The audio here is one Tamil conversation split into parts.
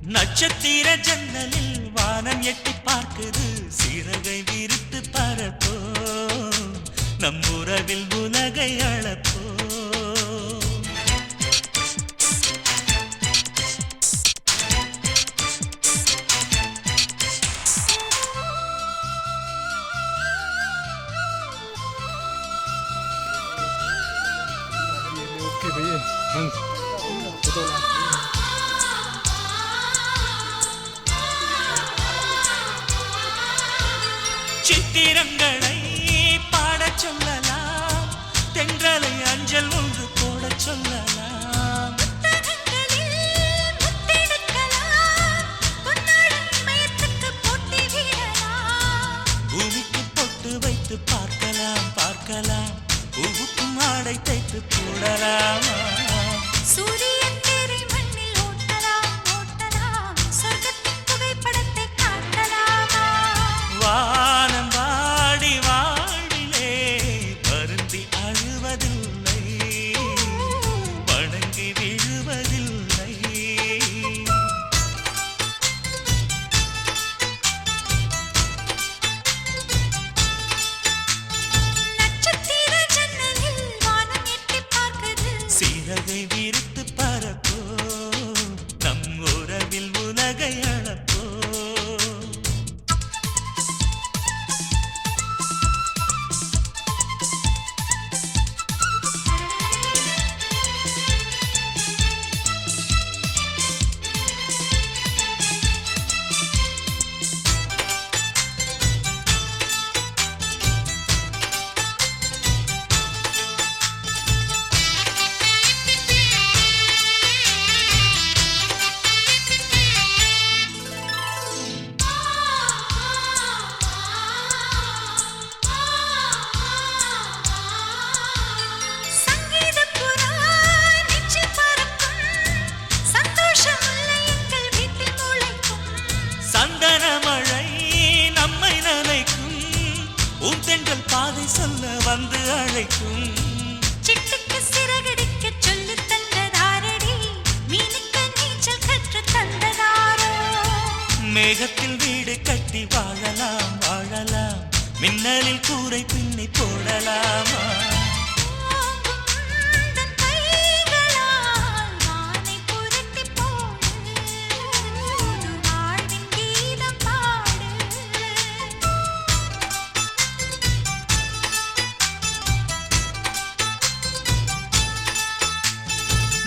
நட்சத்திர ஜன்னலில் வானம் எட்டி பார்க்குது சிறகை விரித்து பரப்போ நம் உறவில் உலகை அளப்போ ओके भैया हंस சித்திரங்களை பாடச் சொல்லலாம் தென்றலை அஞ்சல் ஒன்று போடச் சொல்லலாம் பூமிக்கு பொட்டு வைத்து பார்க்கலாம் பார்க்கலாம் பூவுக்கும் ஆடை தைத்து போடலாமா சூரியன் தேரை மண்ணில் ஓட்டலாம் ஓட்டலாம் சொர்க்கத்தின் புகைப்படத்தை காட்டலாமா வானம் வாடி வாழிலே வருந்தி அழுவதில்லை வணங்கி விழுவதில்லை நட்சத்திர ஜன்னலில் வானம் எட்டி பார்க்குது சிறகை விரித்து பரப்போ நம் உறவில் உலகை அளப்போ சங்கீதப் புறா நெஞ்சில் பறக்கும் சந்தோஷம் முல்லை எங்கள் வீட்டில் முளைக்கும் சந்தன மழை நம்மை நனைக்கும் உந்தெங்கள் பாதை சொல்ல வந்து அழைக்கும் சிட்டுக்கு சிறகடிக்க சொல்லித் தந்ததாரடி மீனுக்கு நீச்சல் கற்றுத் தந்ததாரோ மேகத்தில் வீடு கட்டி வாழலாம் வாழலாம் மின்னலில் கூரை பின்னி போடலாமா ஓங்கும் உந்தன் கைகளால் வானை புரட்டிப் போடு புது வாழ்வின் கீதம் பாடு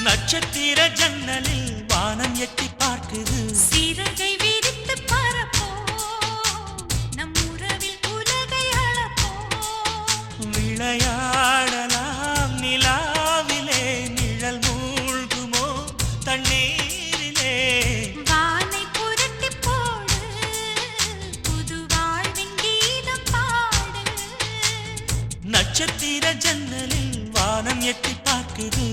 நட்சத்திர ஜன்னலில் வானம் எட்டி பார்க்குது சிறகை விரித்து பரப்போ நம் உறவில் உலகை அளப்போ விளையாடலாம் நிலாவிலே நிழல் மூழ்குமோ தண்ணீரிலே வானை புரட்டிப் போடு புது வாழ்வின் கீதம் பாடு நட்சத்திர ஜன்னலில் வானம் எட்டி பார்க்குது